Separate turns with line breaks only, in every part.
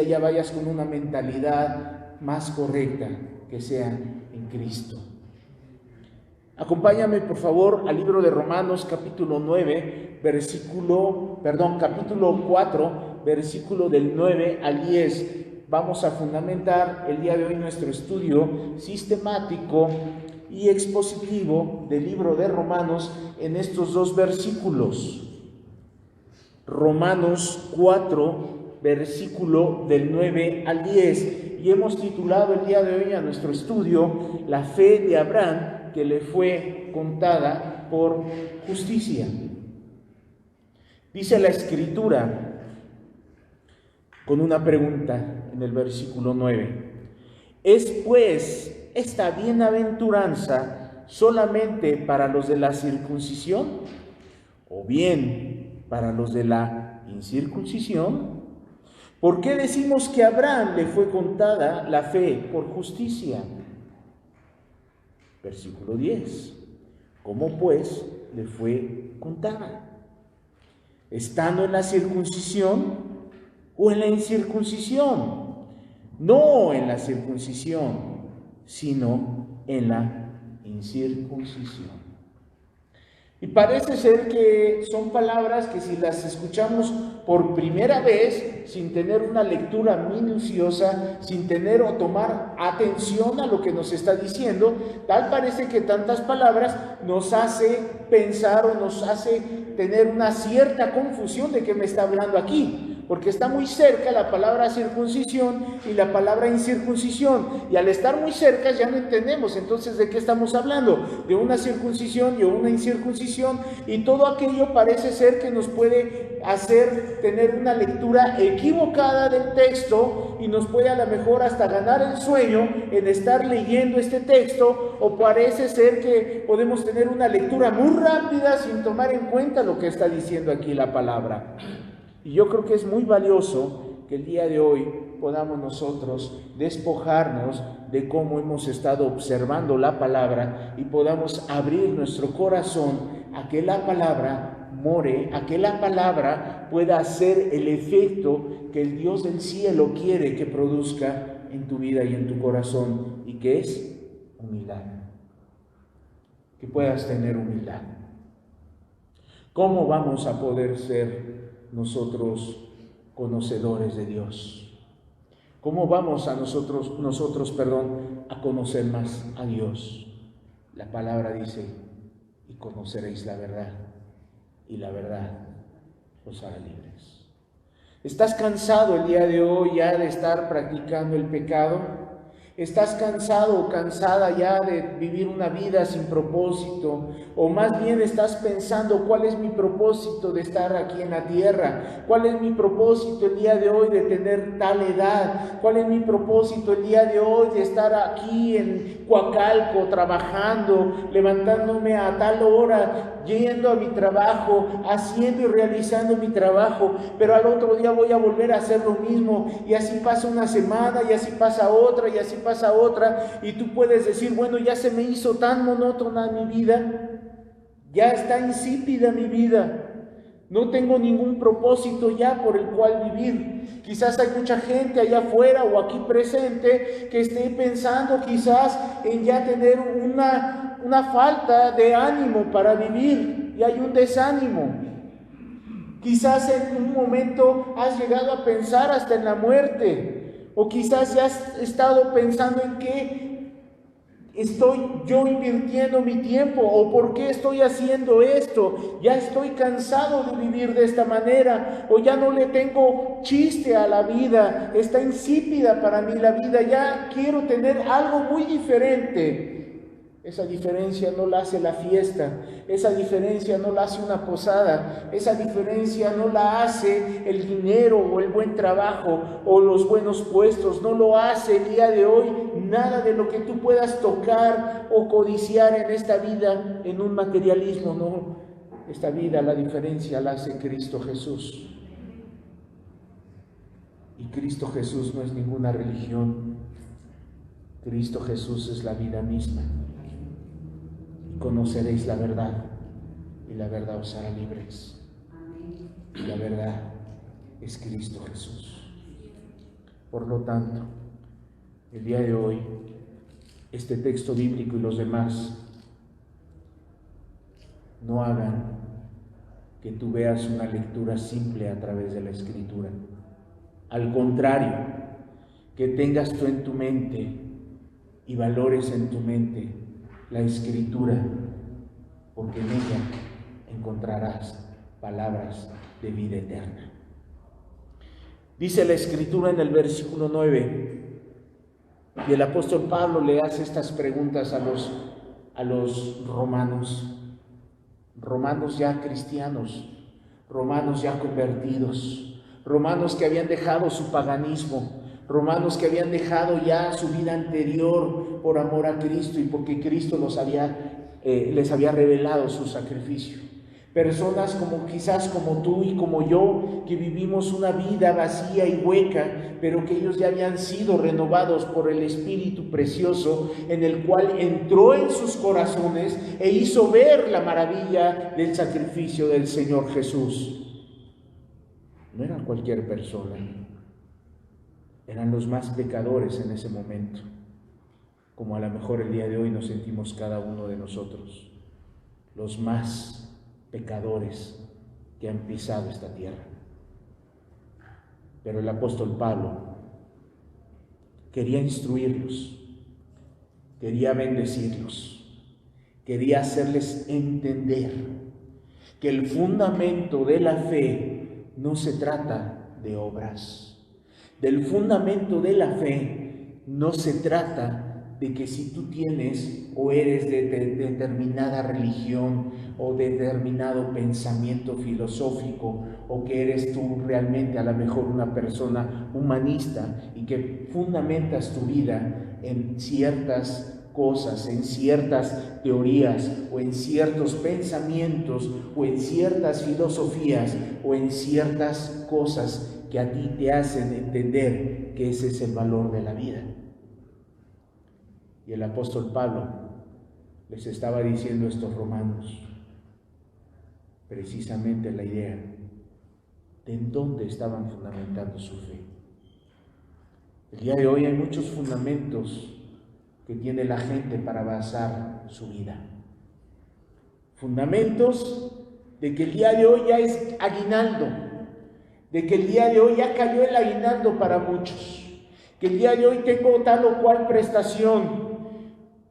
ya vayas con una mentalidad más correcta, que sea en Cristo. Acompáñame, por favor, al libro de Romanos, capítulo 4, versículo del 9 al 10. Vamos a fundamentar el día de hoy nuestro estudio sistemático y expositivo del libro de Romanos en estos dos versículos. Romanos 4, versículo del 9 al 10. Y hemos titulado el día de hoy a nuestro estudio La fe de Abraham, que le fue contada por justicia. Dice la Escritura con una pregunta en el versículo 9. ¿Es pues esta bienaventuranza solamente para los de la circuncisión o bien para los de la incircuncisión? ¿Por qué decimos que a Abraham le fue contada la fe por justicia? Versículo 10. ¿Cómo pues le fue contada? ¿Estando en la circuncisión o en la incircuncisión? No en la circuncisión, sino en la incircuncisión. Y parece ser que son palabras que si las escuchamos por primera vez, sin tener una lectura minuciosa, sin tener o tomar atención a lo que nos está diciendo, tal parece que tantas palabras nos hace pensar o nos hace tener una cierta confusión de qué me está hablando aquí. Porque está muy cerca la palabra circuncisión y la palabra incircuncisión. Y al estar muy cerca ya no entendemos entonces de qué estamos hablando. De una circuncisión y una incircuncisión. Y todo aquello parece ser que nos puede hacer tener una lectura equivocada del texto. Y nos puede a lo mejor hasta ganar el sueño en estar leyendo este texto. O parece ser que podemos tener una lectura muy rápida sin tomar en cuenta lo que está diciendo aquí la palabra. Y yo creo que es muy valioso que el día de hoy podamos nosotros despojarnos de cómo hemos estado observando la palabra y podamos abrir nuestro corazón a que la palabra more, a que la palabra pueda hacer el efecto que el Dios del cielo quiere que produzca en tu vida y en tu corazón, y que es humildad. Que puedas tener humildad. ¿Cómo vamos a poder ser nosotros conocedores de Dios? ¿Cómo vamos a nosotros a conocer más a Dios? La palabra dice, y conoceréis la verdad, y la verdad os hará libres. ¿Estás cansado el día de hoy ya de estar practicando el pecado? ¿Estás cansado o cansada ya de vivir una vida sin propósito? O más bien estás pensando, ¿cuál es mi propósito de estar aquí en la tierra? ¿Cuál es mi propósito el día de hoy de tener tal edad? ¿Cuál es mi propósito el día de hoy de estar aquí en Coacalco trabajando, levantándome a tal hora, yendo a mi trabajo, haciendo y realizando mi trabajo, pero al otro día voy a volver a hacer lo mismo? Y así pasa una semana, y así pasa otra, y así pasa otra, y tú puedes decir, bueno, ya se me hizo tan monótona mi vida, ya está insípida mi vida, no tengo ningún propósito ya por el cual vivir. Quizás hay mucha gente allá afuera o aquí presente que esté pensando quizás en ya tener una falta de ánimo para vivir, y hay un desánimo. Quizás en un momento has llegado a pensar hasta en la muerte. O quizás ya has estado pensando en qué estoy yo invirtiendo mi tiempo, o por qué estoy haciendo esto. Ya estoy cansado de vivir de esta manera, o ya no le tengo chiste a la vida, está insípida para mí la vida, ya quiero tener algo muy diferente. Esa diferencia no la hace la fiesta, esa diferencia no la hace una posada, esa diferencia no la hace el dinero o el buen trabajo o los buenos puestos, no lo hace el día de hoy nada de lo que tú puedas tocar o codiciar en esta vida en un materialismo, no. Esta vida, la diferencia la hace Cristo Jesús. Y Cristo Jesús no es ninguna religión, Cristo Jesús es la vida misma. Conoceréis la verdad, y la verdad os hará libres. Y la verdad es Cristo Jesús. Por lo tanto, el día de hoy, este texto bíblico y los demás no hagan que tú veas una lectura simple a través de la Escritura. Al contrario, que tengas tú en tu mente y valores en tu mente la Escritura, porque en ella encontrarás palabras de vida eterna. Dice la Escritura en el versículo 9, y el apóstol Pablo le hace estas preguntas a los romanos ya cristianos, romanos ya convertidos, romanos que habían dejado su paganismo, romanos que habían dejado ya su vida anterior por amor a Cristo y porque Cristo les había revelado su sacrificio. Personas quizás como tú y como yo, que vivimos una vida vacía y hueca, pero que ellos ya habían sido renovados por el Espíritu precioso, en el cual entró en sus corazones e hizo ver la maravilla del sacrificio del Señor Jesús. No eran cualquier persona, eran los más pecadores en ese momento, como a lo mejor el día de hoy nos sentimos cada uno de nosotros, los más pecadores que han pisado esta tierra. Pero el apóstol Pablo quería instruirlos, quería bendecirlos, quería hacerles entender que el fundamento de la fe no se trata de obras. Del fundamento de la fe no se trata de que si tú tienes o eres de determinada religión o de determinado pensamiento filosófico, o que eres tú realmente a lo mejor una persona humanista y que fundamentas tu vida en ciertas cosas, en ciertas teorías o en ciertos pensamientos o en ciertas filosofías o en ciertas cosas que a ti te hacen entender que ese es el valor de la vida. Y el apóstol Pablo les estaba diciendo a estos romanos precisamente la idea de en dónde estaban fundamentando su fe. El día de hoy hay muchos fundamentos que tiene la gente para basar su vida. Fundamentos de que el día de hoy ya es aguinaldo, de que el día de hoy ya cayó el aguinaldo para muchos, que el día de hoy tengo tal o cual prestación.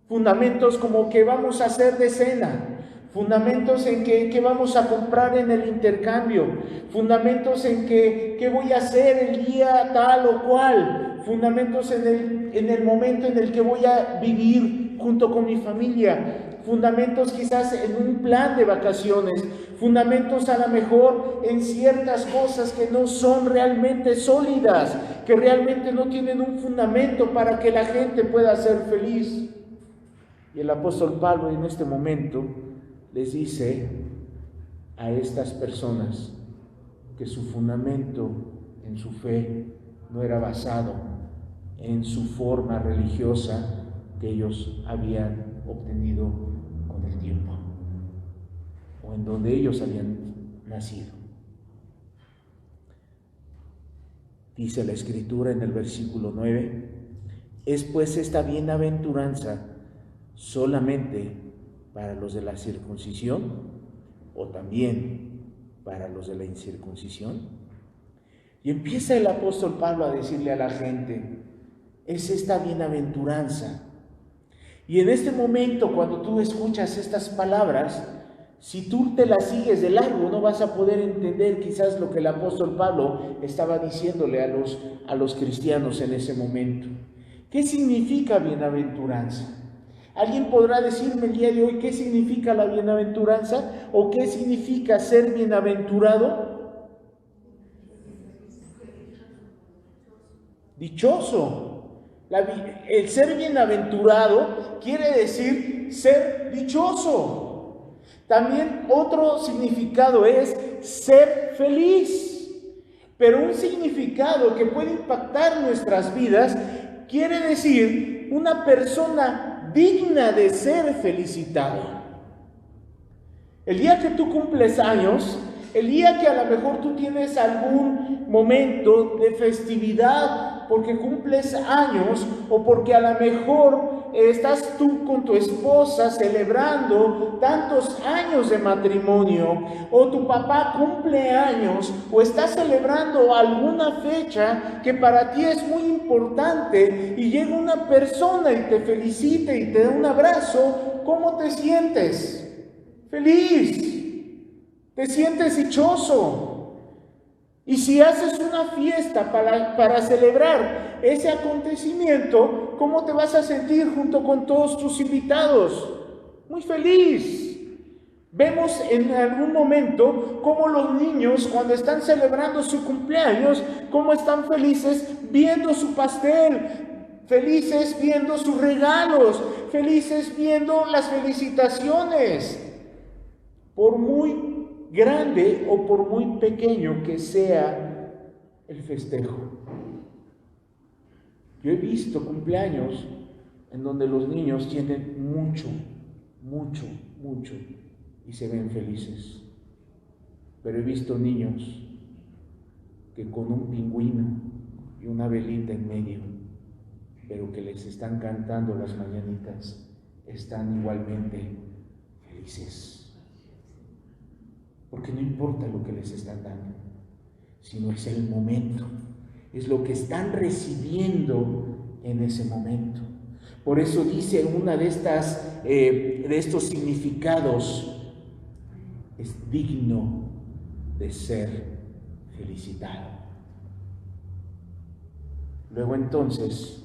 Fundamentos como que vamos a hacer de cena, fundamentos en que vamos a comprar en el intercambio, fundamentos en que voy a hacer el día tal o cual, fundamentos en el momento en el que voy a vivir junto con mi familia, fundamentos quizás en un plan de vacaciones, fundamentos a lo mejor en ciertas cosas que no son realmente sólidas, que realmente no tienen un fundamento para que la gente pueda ser feliz. Y el apóstol Pablo en este momento les dice a estas personas que su fundamento en su fe no era basado en su forma religiosa que ellos habían obtenido con el tiempo o en donde ellos habían nacido. Dice la Escritura en el versículo 9: es pues esta bienaventuranza solamente para los de la circuncisión o también para los de la incircuncisión. Y empieza el apóstol Pablo a decirle a la gente, es esta bienaventuranza. Y en este momento, cuando tú escuchas estas palabras, si tú te las sigues de largo, no vas a poder entender quizás lo que el apóstol Pablo estaba diciéndole a los cristianos en ese momento. ¿Qué significa bienaventuranza? ¿Alguien podrá decirme el día de hoy qué significa la bienaventuranza o qué significa ser bienaventurado? Dichoso. El ser bienaventurado quiere decir ser dichoso. También otro significado es ser feliz. Pero un significado que puede impactar nuestras vidas quiere decir una persona digna de ser felicitado. El día que tú cumples años, El día que a lo mejor tú tienes algún momento de festividad porque cumples años o porque a lo mejor estás tú con tu esposa celebrando tantos años de matrimonio, o tu papá cumple años, o estás celebrando alguna fecha que para ti es muy importante y llega una persona y te felicita y te da un abrazo, ¿cómo te sientes? Feliz, te sientes dichoso. Y si haces una fiesta para celebrar ese acontecimiento, ¿cómo te vas a sentir junto con todos tus invitados? Muy feliz. Vemos en algún momento cómo los niños, cuando están celebrando su cumpleaños, cómo están felices viendo su pastel, felices viendo sus regalos, felices viendo las felicitaciones. Por muy grande o por muy pequeño que sea el festejo. Yo he visto cumpleaños en donde los niños tienen mucho y se ven felices. Pero he visto niños que con un pingüino y una velita en medio, pero que les están cantando las mañanitas, están igualmente felices. Porque no importa lo que les están dando, sino es el momento, es lo que están recibiendo en ese momento. Por eso dice una de estos significados, es digno de ser felicitado. Luego entonces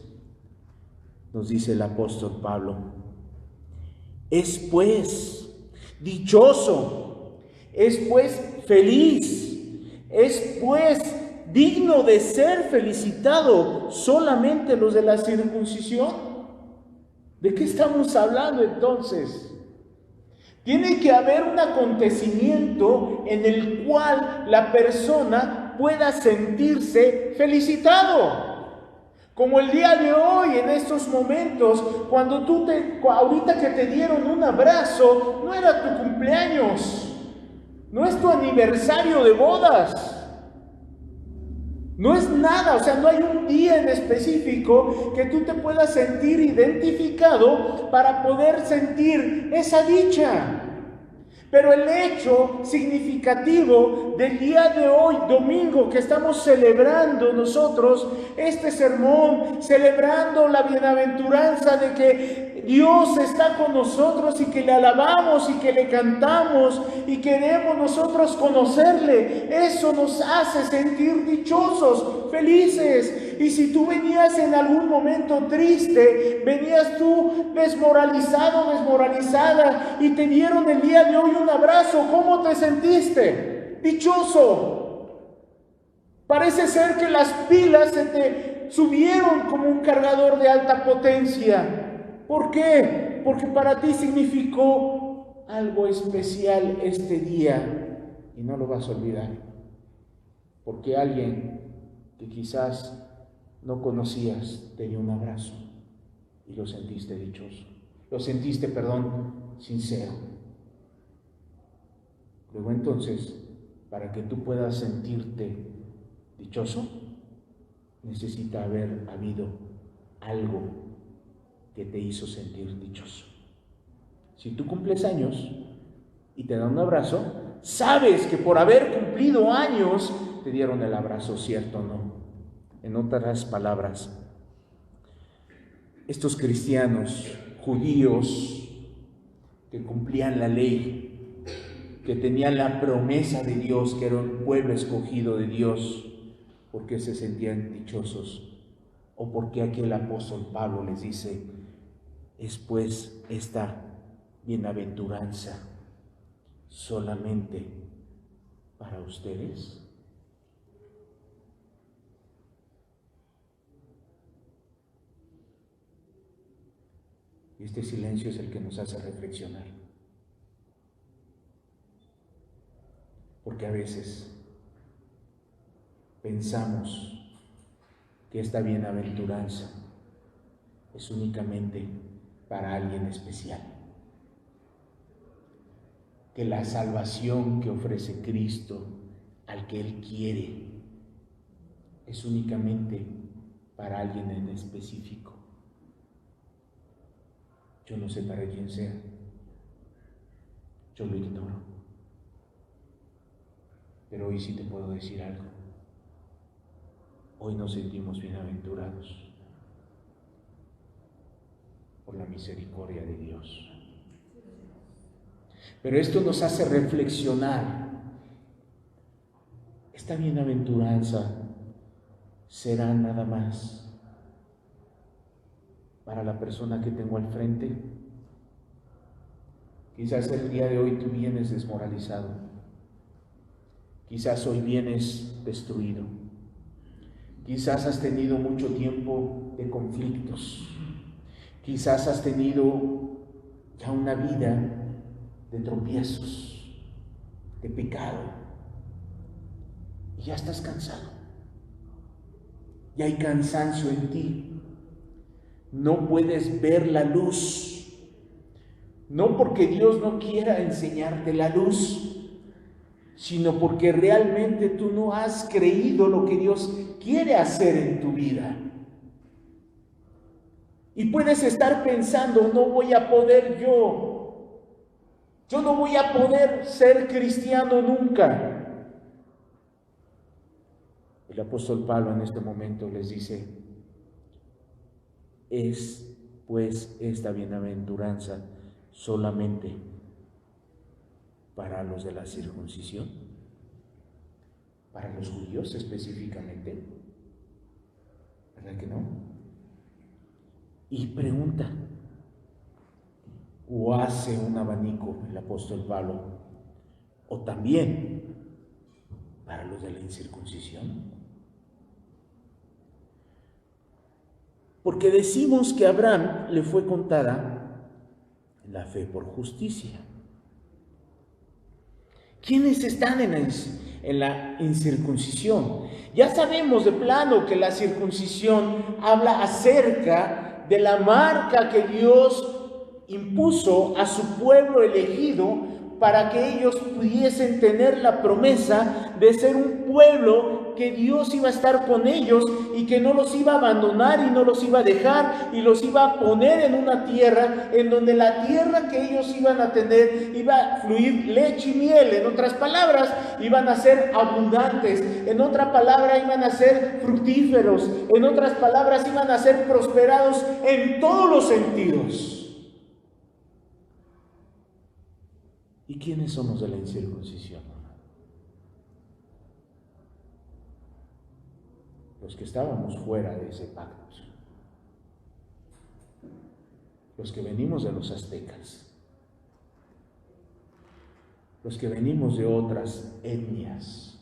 nos dice el apóstol Pablo, es pues dichoso, es pues feliz, es pues digno de ser felicitado solamente los de la circuncisión. ¿De qué estamos hablando entonces? Tiene que haber un acontecimiento en el cual la persona pueda sentirse felicitado. Como el día de hoy, en estos momentos, cuando ahorita que te dieron un abrazo, no era tu cumpleaños. No es tu aniversario de bodas. No es nada, o sea, no hay un día en específico que tú te puedas sentir identificado para poder sentir esa dicha. Pero el hecho significativo del día de hoy, domingo, que estamos celebrando nosotros este sermón, celebrando la bienaventuranza de que Dios está con nosotros y que le alabamos y que le cantamos y queremos nosotros conocerle, eso nos hace sentir dichosos, felices. Y si tú venías en algún momento triste, venías tú desmoralizado, desmoralizada, y te dieron el día de hoy un abrazo, ¿cómo te sentiste? Dichoso. Parece ser que las pilas se te subieron como un cargador de alta potencia. ¿Por qué? Porque para ti significó algo especial este día y no lo vas a olvidar. Porque alguien que quizás no conocías te dio un abrazo y lo sentiste dichoso. Lo sentiste, sincero. Luego entonces, para que tú puedas sentirte dichoso, necesita haber habido algo que te hizo sentir dichoso. Si tú cumples años y te dan un abrazo, sabes que por haber cumplido años te dieron el abrazo, ¿cierto o no? En otras palabras, estos cristianos judíos que cumplían la ley, que tenían la promesa de Dios, que era un pueblo escogido de Dios, ¿por qué se sentían dichosos? ¿O por qué aquí el apóstol Pablo les dice, es pues esta bienaventuranza solamente para ustedes? Y este silencio es el que nos hace reflexionar. Porque a veces pensamos que esta bienaventuranza es únicamente para alguien especial. que la salvación que ofrece Cristo al que Él quiere es únicamente para alguien en específico. Yo no sé para quién sea, yo lo ignoro, pero hoy sí te puedo decir algo. Hoy nos sentimos bienaventurados por la misericordia de Dios. Pero esto nos hace reflexionar. Esta bienaventuranza será nada más para la persona que tengo al frente. Quizás el día de hoy tú vienes desmoralizado. Quizás hoy vienes destruido. Quizás has tenido mucho tiempo de conflictos. Quizás has tenido ya una vida de tropiezos, de pecado. Y ya estás cansado. Y hay cansancio en ti. No puedes ver la luz. No porque Dios no quiera enseñarte la luz, sino porque realmente tú no has creído lo que Dios quiere hacer en tu vida. Y puedes estar pensando, no voy a poder yo no voy a poder ser cristiano nunca. El apóstol Pablo en este momento les dice, es pues esta bienaventuranza solamente para los de la circuncisión, para los judíos específicamente, ¿verdad que no? Y pregunta, o hace un abanico el apóstol Pablo, o también para los de la incircuncisión. Porque decimos que a Abraham le fue contada la fe por justicia. ¿Quiénes están en la incircuncisión? Ya sabemos de plano que la circuncisión habla acerca de la marca que Dios impuso a su pueblo elegido para que ellos pudiesen tener la promesa de ser un pueblo que Dios iba a estar con ellos y que no los iba a abandonar y no los iba a dejar y los iba a poner en una tierra en donde la tierra que ellos iban a tener iba a fluir leche y miel. En otras palabras, iban a ser abundantes. En otra palabra, iban a ser fructíferos. En otras palabras, iban a ser prosperados en todos los sentidos. ¿Y quiénes somos de la incircuncisión? Los que estábamos fuera de ese pacto, los que venimos de los aztecas, los que venimos de otras etnias,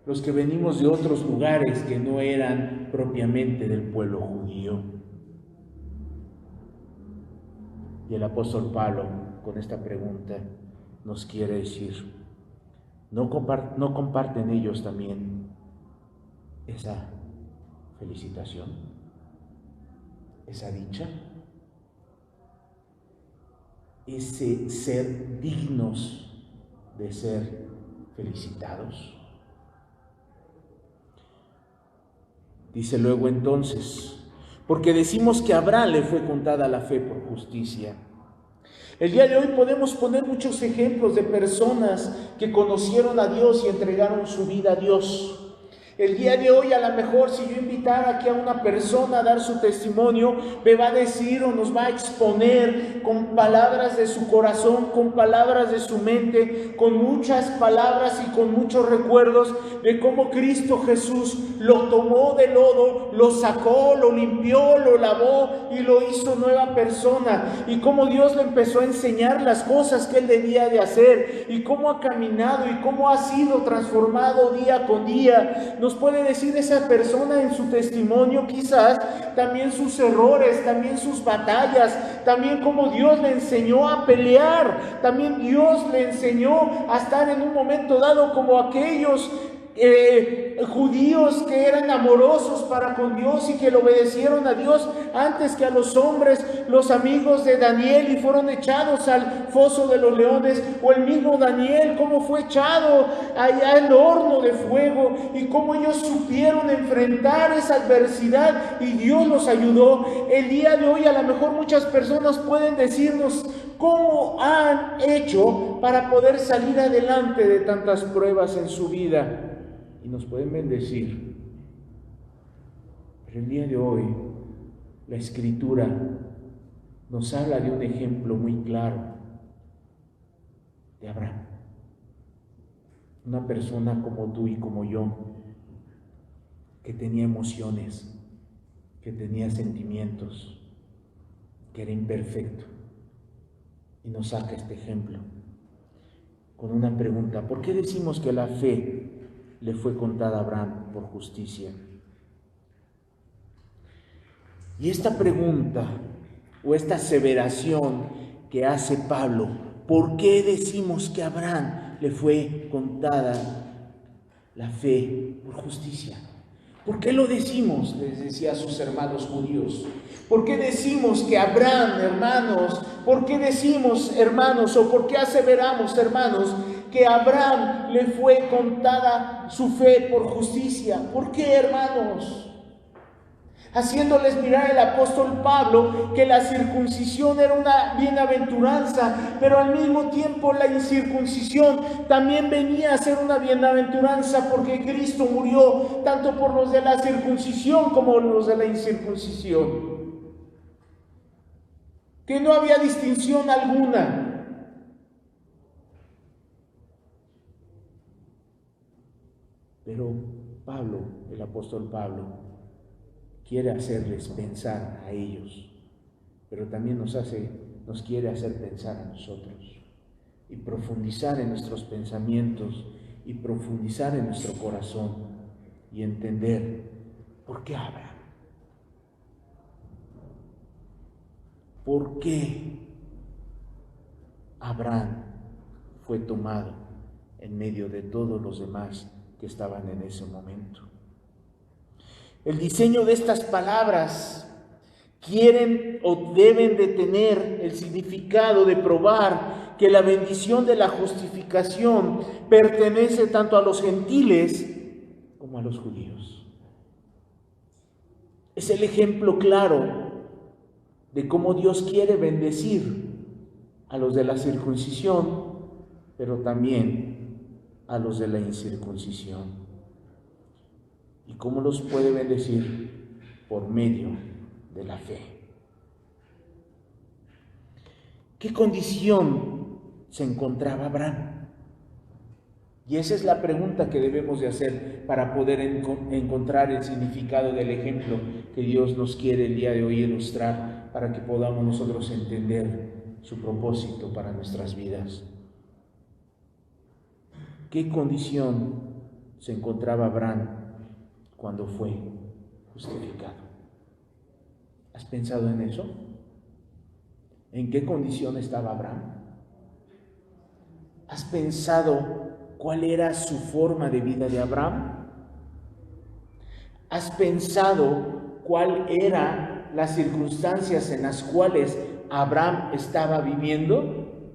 los que venimos de otros lugares que no eran propiamente del pueblo judío. Y el apóstol Pablo, con esta pregunta, nos quiere decir, ¿no comparten ellos también esa felicitación, esa dicha, ese ser dignos de ser felicitados? Dice luego entonces, porque decimos que a Abraham le fue contada la fe por justicia. El día de hoy podemos poner muchos ejemplos de personas que conocieron a Dios y entregaron su vida a Dios. El día de hoy, a lo mejor, si yo invitara aquí a una persona a dar su testimonio, me va a decir o nos va a exponer con palabras de su corazón, con palabras de su mente, con muchas palabras y con muchos recuerdos de cómo Cristo Jesús lo tomó del lodo, lo sacó, lo limpió, lo lavó y lo hizo nueva persona. Y cómo Dios le empezó a enseñar las cosas que él debía de hacer y cómo ha caminado y cómo ha sido transformado día con día. Nos puede decir esa persona en su testimonio quizás también sus errores, también sus batallas, también cómo Dios le enseñó a pelear, también Dios le enseñó a estar en un momento dado como aquellos judíos que eran amorosos para con Dios y que le obedecieron a Dios antes que a los hombres, los amigos de Daniel y fueron echados al foso de los leones, o el mismo Daniel, cómo fue echado allá al horno de fuego y cómo ellos supieron enfrentar esa adversidad y Dios los ayudó. El día de hoy a lo mejor muchas personas pueden decirnos cómo han hecho para poder salir adelante de tantas pruebas en su vida. Y nos pueden bendecir. Pero el día de hoy, la Escritura nos habla de un ejemplo muy claro de Abraham. Una persona como tú y como yo, que tenía emociones, que tenía sentimientos, que era imperfecto. Y nos saca este ejemplo con una pregunta: ¿por qué decimos que la fe le fue contada a Abraham por justicia? Y esta pregunta o esta aseveración que hace Pablo, ¿por qué decimos que a Abraham le fue contada la fe por justicia? ¿Por qué lo decimos? Les decía a sus hermanos judíos. ¿Por qué decimos que Abraham, hermanos? ¿Por qué decimos, hermanos, o por qué aseveramos, hermanos, que a Abraham le fue contada su fe por justicia? ¿Por qué, hermanos? Haciéndoles mirar el apóstol Pablo que la circuncisión era una bienaventuranza, pero al mismo tiempo la incircuncisión también venía a ser una bienaventuranza, porque Cristo murió tanto por los de la circuncisión como los de la incircuncisión, que no había distinción alguna. Pero Pablo, el apóstol Pablo, quiere hacerles pensar a ellos, pero también nos quiere hacer pensar a nosotros y profundizar en nuestros pensamientos y profundizar en nuestro corazón y entender por qué Abraham, por qué Abraham fue tomado en medio de todos los demás que estaban en ese momento. El diseño de estas palabras quieren o deben de tener el significado de probar que la bendición de la justificación pertenece tanto a los gentiles como a los judíos. Es el ejemplo claro de cómo Dios quiere bendecir a los de la circuncisión, pero también a los de la incircuncisión. ¿Y cómo los puede bendecir? Por medio de la fe. ¿Qué condición se encontraba Abraham? Y esa es la pregunta que debemos de hacer para poder encontrar el significado del ejemplo que Dios nos quiere el día de hoy ilustrar, para que podamos nosotros entender su propósito para nuestras vidas. ¿Qué condición se encontraba Abraham cuando fue justificado? ¿Has pensado en eso? ¿En qué condición estaba Abraham? ¿Has pensado cuál era su forma de vida de Abraham? ¿Has pensado cuál eran las circunstancias en las cuales Abraham estaba viviendo?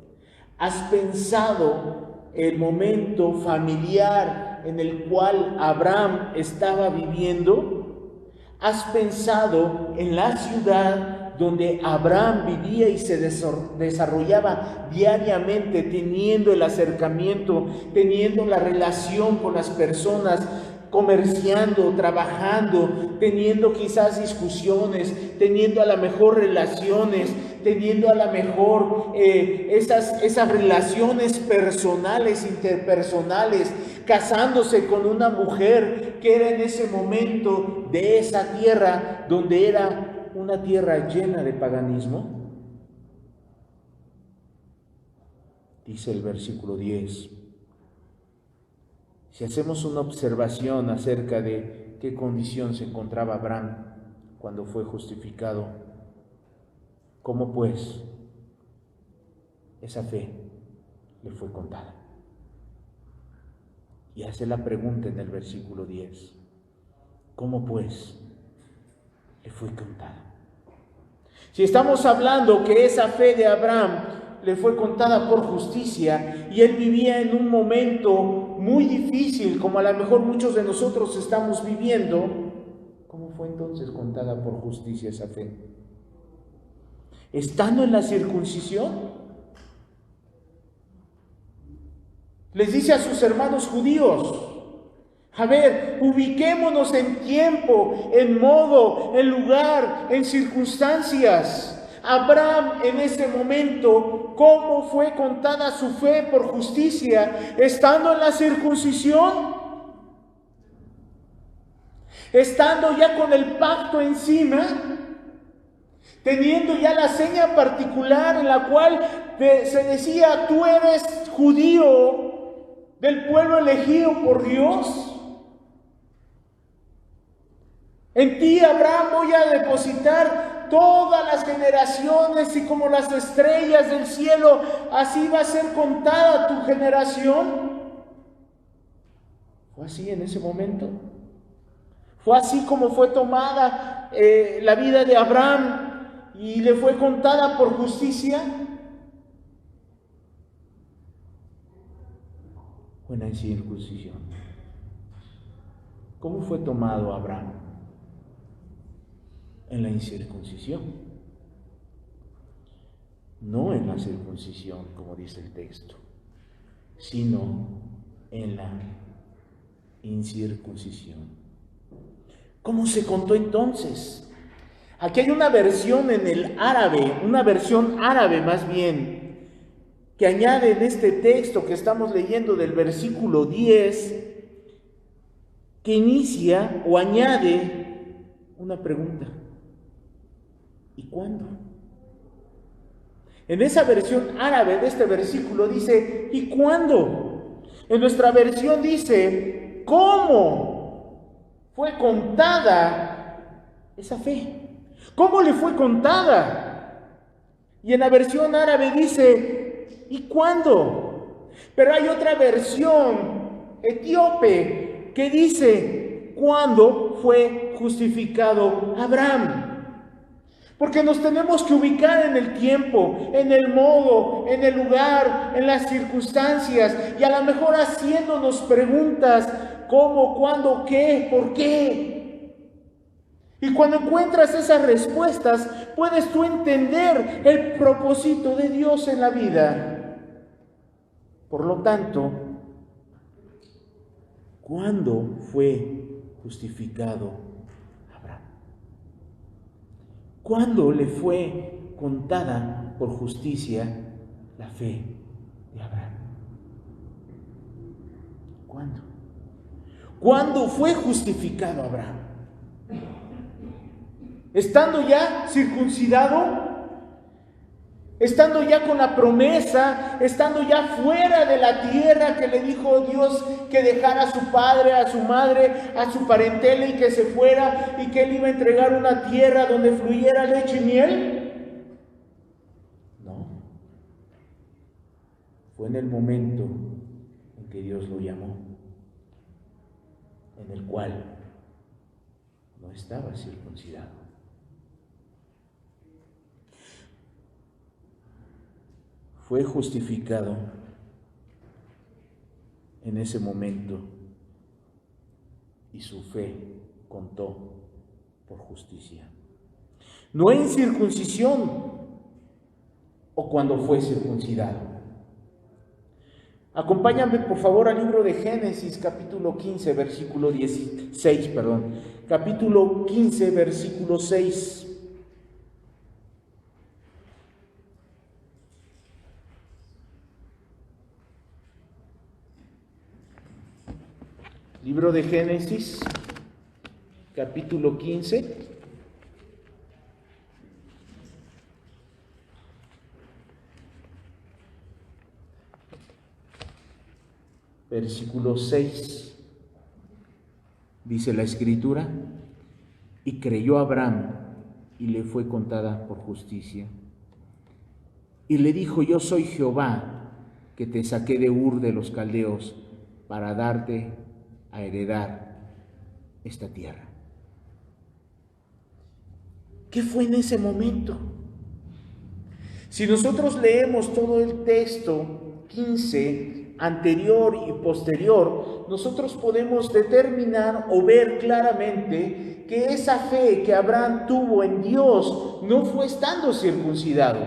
¿Has pensado el momento familiar en el cual Abraham estaba viviendo? ¿Has pensado en la ciudad donde Abraham vivía y se desarrollaba diariamente, teniendo el acercamiento, teniendo la relación con las personas, comerciando, trabajando, teniendo quizás discusiones, teniendo a lo mejor relaciones, teniendo a lo mejor esas relaciones personales, interpersonales, casándose con una mujer que era en ese momento de esa tierra donde era una tierra llena de paganismo? Dice el versículo 10. Si hacemos una observación acerca de qué condición se encontraba Abraham cuando fue justificado, ¿cómo pues esa fe le fue contada? Y hace la pregunta en el versículo 10. ¿Cómo pues le fue contada? Si estamos hablando que esa fe de Abraham le fue contada por justicia y él vivía en un momento muy difícil, como a lo mejor muchos de nosotros estamos viviendo, ¿cómo fue entonces contada por justicia esa fe? Estando en la circuncisión, les dice a sus hermanos judíos: a ver, ubiquémonos en tiempo, en modo, en lugar, en circunstancias. Abraham en ese momento, ¿cómo fue contada su fe por justicia? Estando en la circuncisión, estando ya con el pacto encima, teniendo ya la seña particular en la cual se decía: tú eres judío del pueblo elegido por Dios. En ti, Abraham, voy a depositar todas las generaciones, y como las estrellas del cielo, así va a ser contada tu generación. ¿Fue así en ese momento? ¿Fue así como fue tomada la vida de Abraham y le fue contada por justicia? ¿O en la incircuncisión? ¿Cómo fue tomado Abraham? En la incircuncisión, no en la circuncisión, como dice el texto, sino en la incircuncisión. ¿Cómo se contó entonces? Aquí hay una versión en el árabe, una versión árabe más bien, que añade en este texto que estamos leyendo del versículo 10, que inicia o añade una pregunta. ¿Y cuándo? En esa versión árabe de este versículo dice: ¿y cuándo? En nuestra versión dice: ¿cómo fue contada esa fe? ¿Cómo le fue contada? Y en la versión árabe dice: ¿y cuándo? Pero hay otra versión etíope que dice: ¿cuándo fue justificado Abraham? Porque nos tenemos que ubicar en el tiempo, en el modo, en el lugar, en las circunstancias, y a lo mejor haciéndonos preguntas: ¿cómo, cuándo, qué, por qué? Y cuando encuentras esas respuestas, puedes tú entender el propósito de Dios en la vida. Por lo tanto, ¿cuándo fue justificado? ¿Cuándo le fue contada por justicia la fe de Abraham? ¿Cuándo? ¿Cuándo fue justificado Abraham? ¿Estando ya circuncidado? ¿Estando ya con la promesa? ¿Estando ya fuera de la tierra que le dijo Dios que dejara a su padre, a su madre, a su parentela y que se fuera, y que él iba a entregar una tierra donde fluyera leche y miel? No. Fue en el momento en que Dios lo llamó, en el cual no estaba circuncidado. Fue justificado en ese momento y su fe contó por justicia. No en circuncisión o cuando fue circuncidado. Acompáñame por favor al libro de Génesis, capítulo 15, versículo 16, capítulo 15, versículo 6. Libro de Génesis, capítulo 15, versículo 6, dice la Escritura: y creyó Abraham y le fue contada por justicia. Y le dijo: yo soy Jehová, que te saqué de Ur de los Caldeos, para darte a heredar esta tierra. ¿Qué fue en ese momento? Si nosotros leemos todo el texto 15, anterior y posterior, nosotros podemos determinar o ver claramente que esa fe que Abraham tuvo en Dios no fue estando circuncidado,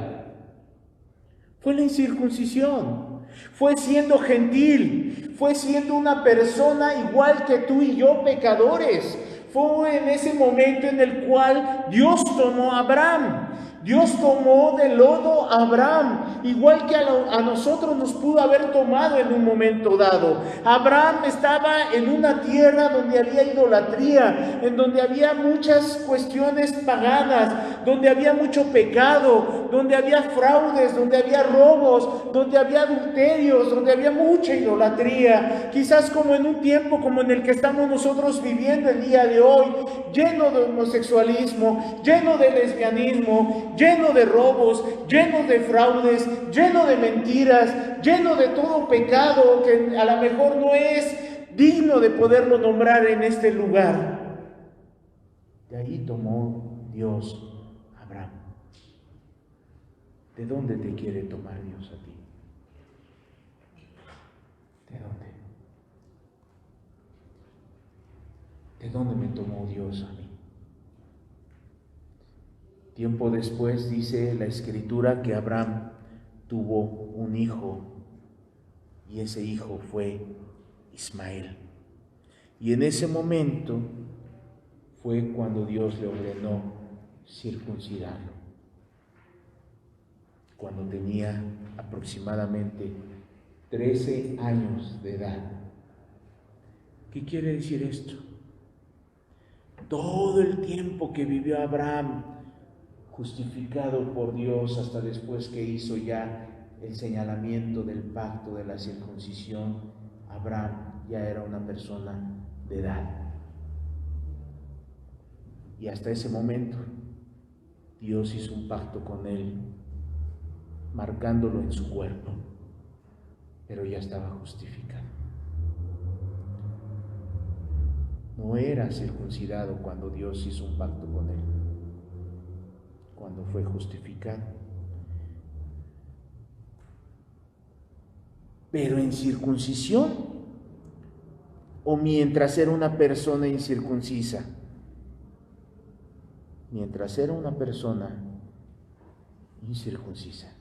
fue la incircuncisión, fue siendo gentil, fue siendo una persona igual que tú y yo, pecadores. Fue en ese momento en el cual Dios tomó a Abraham. Dios tomó de lodo a Abraham, igual que a nosotros nos pudo haber tomado en un momento dado. Abraham estaba en una tierra donde había idolatría, en donde había muchas cuestiones paganas, donde había mucho pecado, donde había fraudes, donde había robos, donde había adulterios, donde había mucha idolatría. Quizás como en un tiempo como en el que estamos nosotros viviendo el día de hoy, lleno de homosexualismo, lleno de lesbianismo, lleno de robos, lleno de fraudes, lleno de mentiras, lleno de todo pecado que a lo mejor no es digno de poderlo nombrar en este lugar. De ahí tomó Dios a Abraham. ¿De dónde te quiere tomar Dios a ti? ¿De dónde? ¿De dónde me tomó Dios a mí? Tiempo después dice la Escritura que Abraham tuvo un hijo y ese hijo fue Ismael. Y en ese momento fue cuando Dios le ordenó circuncidarlo, cuando tenía aproximadamente 13 años de edad. ¿Qué quiere decir esto? Todo el tiempo que vivió Abraham justificado por Dios hasta después que hizo ya el señalamiento del pacto de la circuncisión, Abraham ya era una persona de edad. Y hasta ese momento Dios hizo un pacto con él, marcándolo en su cuerpo, pero ya estaba justificado. No era circuncidado cuando Dios hizo un pacto con él, cuando fue justificado. Pero en circuncisión o mientras era una persona incircuncisa. Mientras era una persona incircuncisa.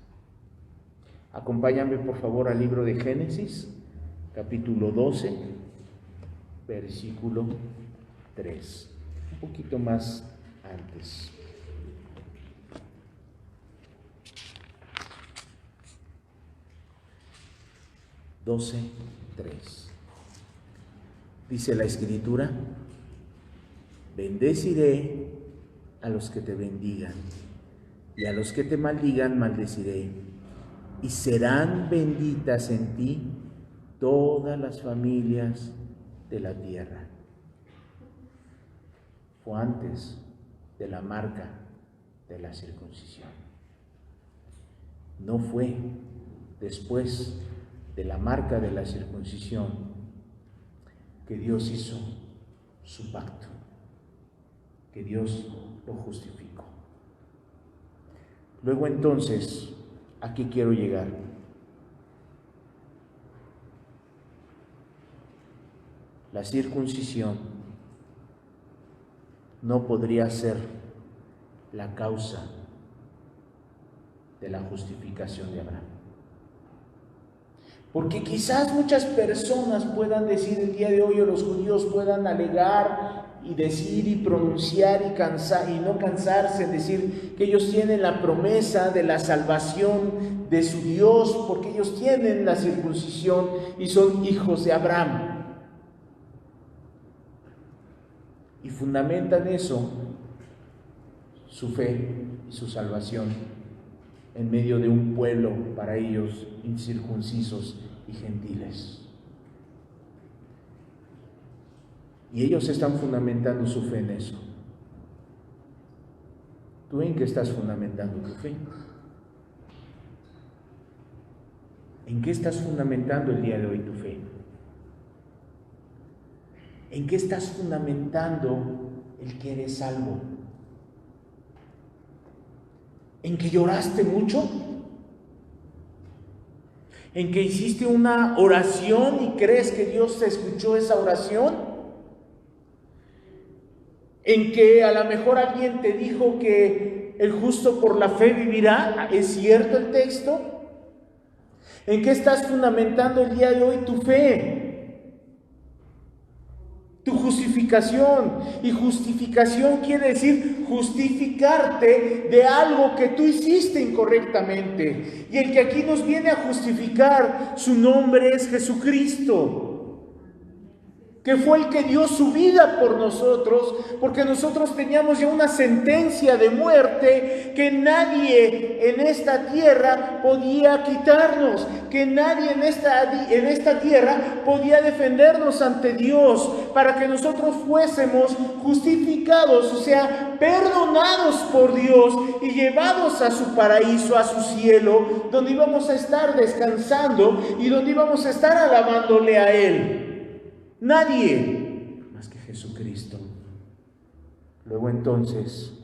Acompáñame por favor al libro de Génesis, capítulo 12, versículo 3. Un poquito más antes. Dice la Escritura: bendeciré a los que te bendigan, y a los que te maldigan maldeciré, y serán benditas en ti todas las familias de la tierra. Fue antes de la marca de la circuncisión. No fue después de la marca de la circuncisión que Dios hizo su pacto, que Dios lo justificó. Luego entonces, ¿a qué quiero llegar? La circuncisión no podría ser la causa de la justificación de Abraham. Porque quizás muchas personas puedan decir el día de hoy, o los judíos puedan alegar y decir y pronunciar y no cansarse en decir que ellos tienen la promesa de la salvación de su Dios, porque ellos tienen la circuncisión y son hijos de Abraham. Y fundamentan eso, su fe y su salvación, en medio de un pueblo para ellos incircuncisos y gentiles. Y ellos están fundamentando su fe en eso. ¿Tú en qué estás fundamentando tu fe? ¿En qué estás fundamentando el día de hoy tu fe? ¿En qué estás fundamentando el que eres salvo? ¿En que lloraste mucho? ¿En que hiciste una oración y crees que Dios te escuchó esa oración? ¿En que a lo mejor alguien te dijo que el justo por la fe vivirá? ¿Es cierto el texto? ¿En qué estás fundamentando el día de hoy tu fe? Tu justificación. Y justificación quiere decir justificarte de algo que tú hiciste incorrectamente. Y el que aquí nos viene a justificar, su nombre es Jesucristo, que fue el que dio su vida por nosotros, porque nosotros teníamos ya una sentencia de muerte que nadie en esta tierra podía quitarnos, que nadie en esta tierra podía defendernos ante Dios, para que nosotros fuésemos justificados, o sea, perdonados por Dios y llevados a su paraíso, a su cielo, donde íbamos a estar descansando y donde íbamos a estar alabándole a Él. Nadie más que Jesucristo. Luego entonces,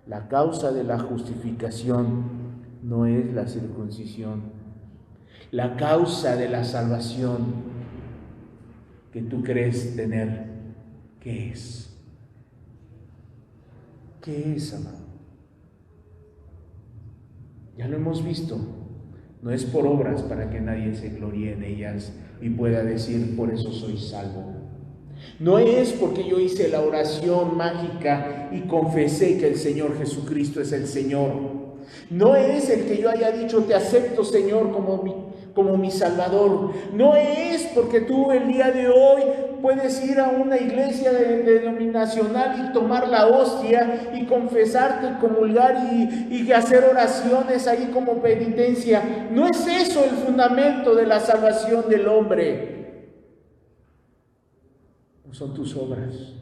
la causa de la justificación no es la circuncisión. La causa de la salvación que tú crees tener, ¿qué es? ¿Qué es, amado? Ya lo hemos visto. No es por obras para que nadie se gloríe en ellas y pueda decir, por eso soy salvo. No es porque yo hice la oración mágica y confesé que el Señor Jesucristo es el Señor. No es el que yo haya dicho, te acepto, Señor, como mi Salvador. No es porque tú el día de hoy puedes ir a una iglesia denominacional y tomar la hostia y confesarte y comulgar y hacer oraciones ahí como penitencia. No es eso el fundamento de la salvación del hombre. No son tus obras.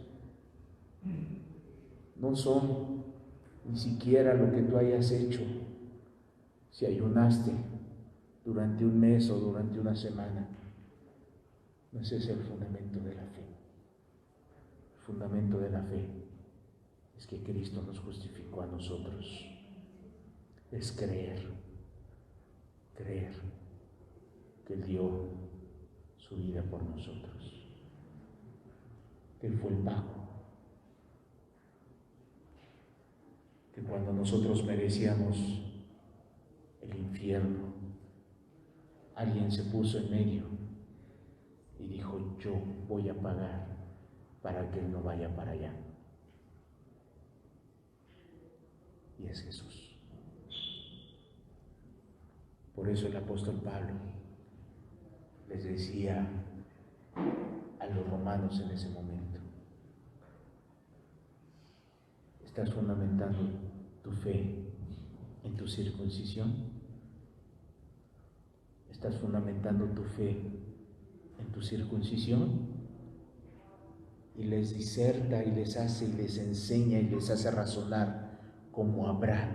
No son ni siquiera lo que tú hayas hecho. Si ayunaste durante un mes o durante una semana. No ese es el fundamento de la fe. El fundamento de la fe es que Cristo nos justificó a nosotros. Es creer que Él dio su vida por nosotros, que Él fue el pago, que cuando nosotros merecíamos el infierno, alguien se puso en medio y dijo, yo voy a pagar para que Él no vaya para allá. Y es Jesús. Por eso el apóstol Pablo les decía a los romanos en ese momento, ¿estás fundamentando tu fe en tu circuncisión? ¿Estás fundamentando tu fe en tu circuncisión? Y les diserta y les hace y les enseña y les hace razonar como Abraham,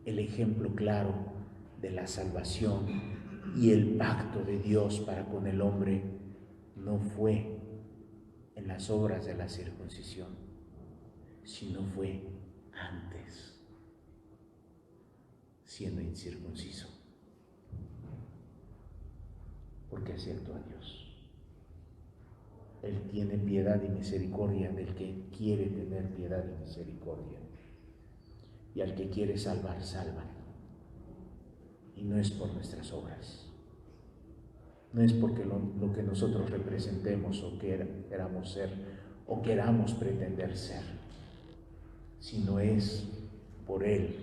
el ejemplo claro de la salvación y el pacto de Dios para con el hombre no fue en las obras de la circuncisión, sino fue antes, siendo incircunciso, porque así actúa Dios. Él tiene piedad y misericordia del que quiere tener piedad y misericordia, y al que quiere salvar, salva. Y no es por nuestras obras, no es porque lo que nosotros representemos o queramos ser o queramos pretender ser, sino es por Él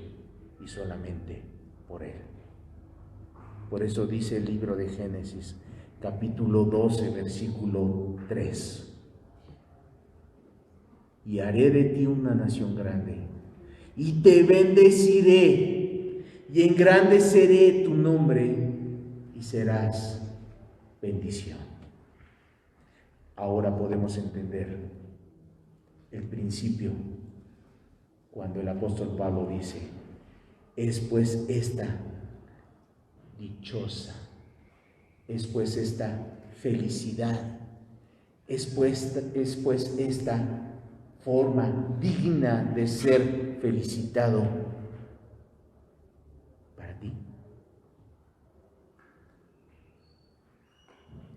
y solamente por Él. Por eso dice el libro de Génesis, capítulo 12, versículo 3. Y haré de ti una nación grande, y te bendeciré, y engrandeceré tu nombre, y serás bendición. Ahora podemos entender el principio cuando el apóstol Pablo dice, es pues esta dichosa, es pues esta felicidad, Es pues esta forma digna de ser felicitado para ti.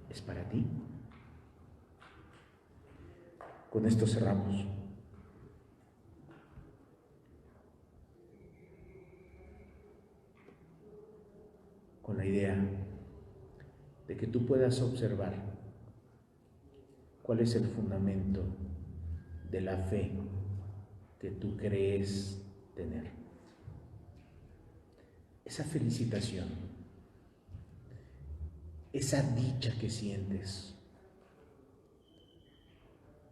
¿Es para ti? Con esto cerramos. Con la idea de que tú puedas observar cuál es el fundamento de la fe que tú crees tener. Esa felicitación, esa dicha que sientes,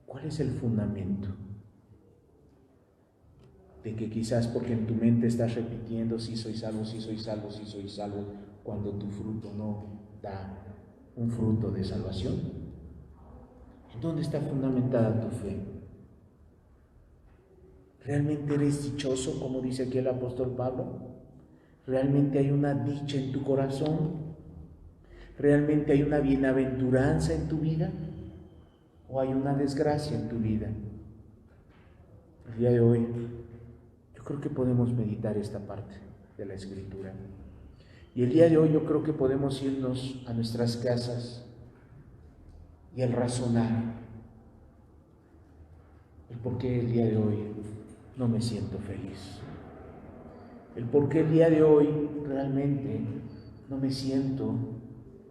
¿cuál es el fundamento? De que quizás porque en tu mente estás repitiendo sí soy salvo, sí soy salvo, sí soy salvo, cuando tu fruto no da un fruto de salvación. ¿En dónde está fundamentada tu fe? ¿Realmente eres dichoso, como dice aquí el apóstol Pablo? ¿Realmente hay una dicha en tu corazón? ¿Realmente hay una bienaventuranza en tu vida? ¿O hay una desgracia en tu vida? El día de hoy, yo creo que podemos meditar esta parte de la Escritura. Y el día de hoy yo creo que podemos irnos a nuestras casas y al razonar el por qué el día de hoy no me siento feliz. El por qué el día de hoy realmente no me siento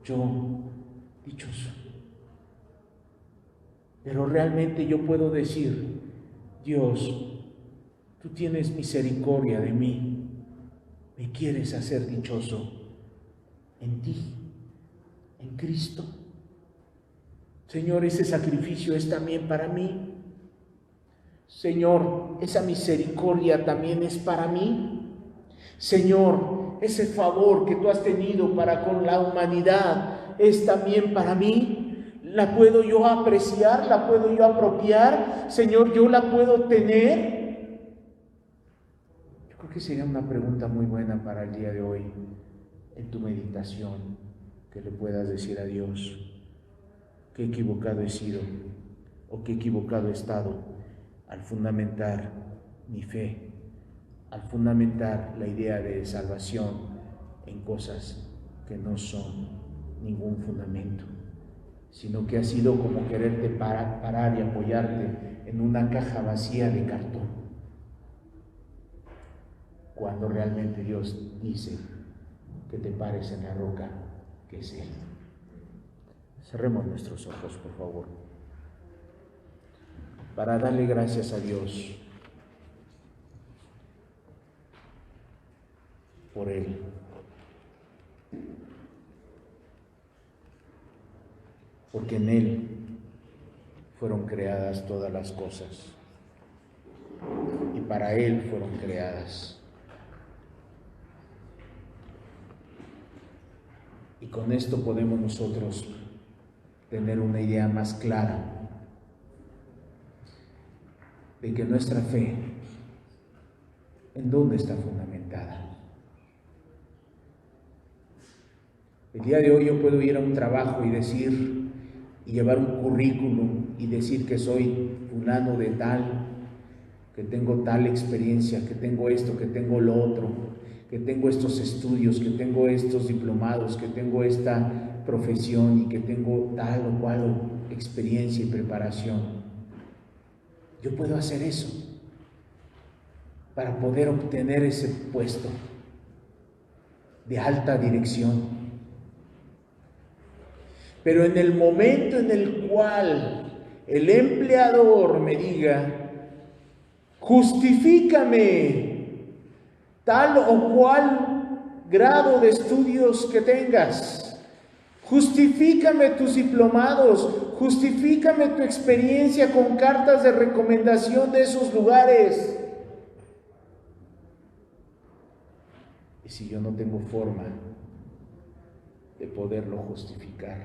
yo dichoso. Pero realmente yo puedo decir, Dios, tú tienes misericordia de mí, me quieres hacer dichoso en ti, en Cristo. Señor, ese sacrificio es también para mí. Señor, esa misericordia también es para mí. Señor, ese favor que tú has tenido para con la humanidad es también para mí. ¿La puedo yo apreciar? ¿La puedo yo apropiar? Señor, ¿yo la puedo tener? Yo creo que sería una pregunta muy buena para el día de hoy, en tu meditación, que le puedas decir a Dios, qué equivocado he sido o qué equivocado he estado al fundamentar mi fe, al fundamentar la idea de salvación en cosas que no son ningún fundamento, sino que ha sido como quererte parar y apoyarte en una caja vacía de cartón, cuando realmente Dios dice que te pares en la roca que es Él. Cerremos nuestros ojos, por favor, para darle gracias a Dios por Él. Porque en Él fueron creadas todas las cosas y para Él fueron creadas. Y con esto podemos nosotros tener una idea más clara de que nuestra fe, ¿en dónde está fundamentada? El día de hoy yo puedo ir a un trabajo y decir, y llevar un currículum y decir que soy fulano de tal, que tengo tal experiencia, que tengo esto, que tengo lo otro, que tengo estos estudios, que tengo estos diplomados, que tengo esta profesión y que tengo tal o cual experiencia y preparación. Yo puedo hacer eso para poder obtener ese puesto de alta dirección. Pero en el momento en el cual el empleador me diga, justifícame tal o cual grado de estudios que tengas, justifícame tus diplomados, justifícame tu experiencia con cartas de recomendación de esos lugares. Y si yo no tengo forma de poderlo justificar,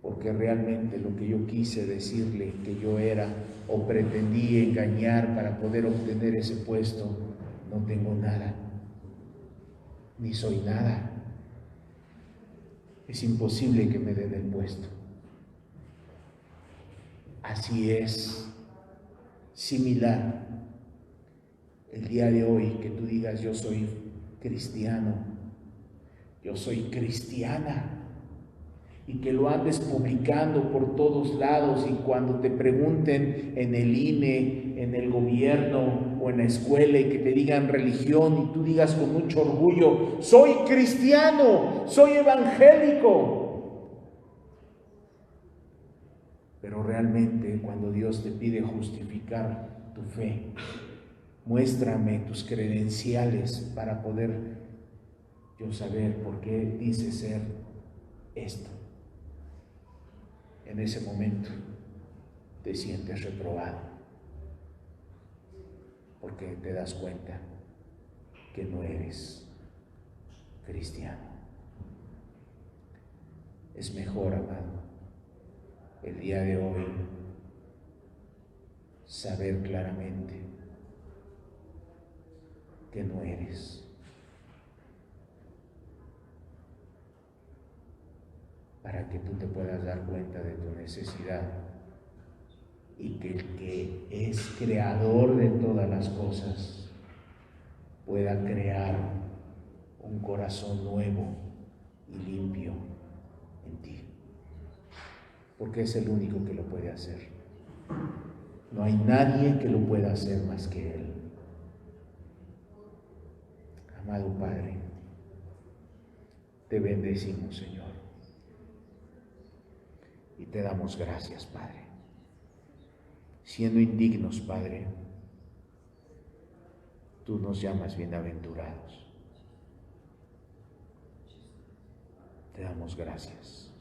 porque realmente lo que yo quise decirle que yo era o pretendí engañar para poder obtener ese puesto, no tengo nada, ni soy nada. Es imposible que me den el puesto. Así es, similar. El día de hoy que tú digas: yo soy cristiano, yo soy cristiana, y que lo andes publicando por todos lados, y cuando te pregunten en el INE, en el gobierno o en la escuela, y que te digan religión, y tú digas con mucho orgullo: soy cristiano, soy evangélico. Pero realmente, cuando Dios te pide justificar tu fe, muéstrame tus credenciales para poder yo saber por qué dice ser esto. En ese momento te sientes reprobado, porque te das cuenta que no eres cristiano. Es mejor, amado, el día de hoy saber claramente que no eres, para que tú te puedas dar cuenta de tu necesidad, y que el que es creador de todas las cosas pueda crear un corazón nuevo y limpio en ti, porque es el único que lo puede hacer. No hay nadie que lo pueda hacer más que Él. Amado Padre, te bendecimos, Señor, y te damos gracias, Padre. Siendo indignos, Padre, tú nos llamas bienaventurados. Te damos gracias.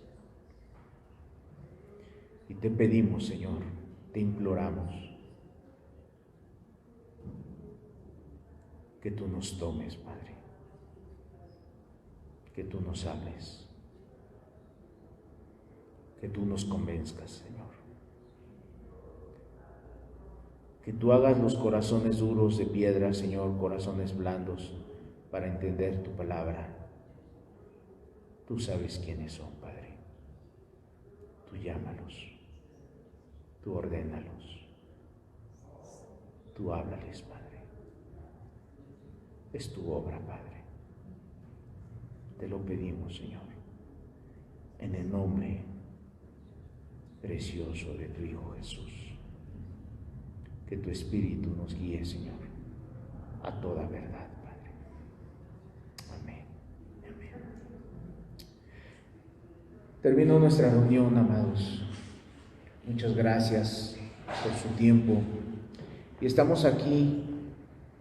Y te pedimos, Señor, te imploramos que tú nos tomes, Padre, que tú nos hables, que tú nos convenzcas, Señor, que tú hagas los corazones duros de piedra, Señor, corazones blandos, para entender tu palabra. Tú sabes quiénes son, Padre. Tú llámalos, tú ordénalos, tú háblales, Padre. Es tu obra, Padre. Te lo pedimos, Señor, en el nombre precioso de tu Hijo Jesús. Que tu Espíritu nos guíe, Señor, a toda verdad, Padre. Amén. Amén. Terminó nuestra reunión, amados. Muchas gracias por su tiempo. Y estamos aquí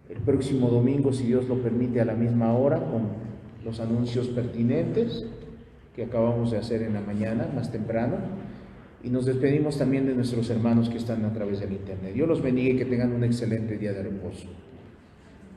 el próximo domingo, si Dios lo permite, a la misma hora, con los anuncios pertinentes que acabamos de hacer en la mañana, más temprano. Y nos despedimos también de nuestros hermanos que están a través del internet. Dios los bendiga y que tengan un excelente día de reposo.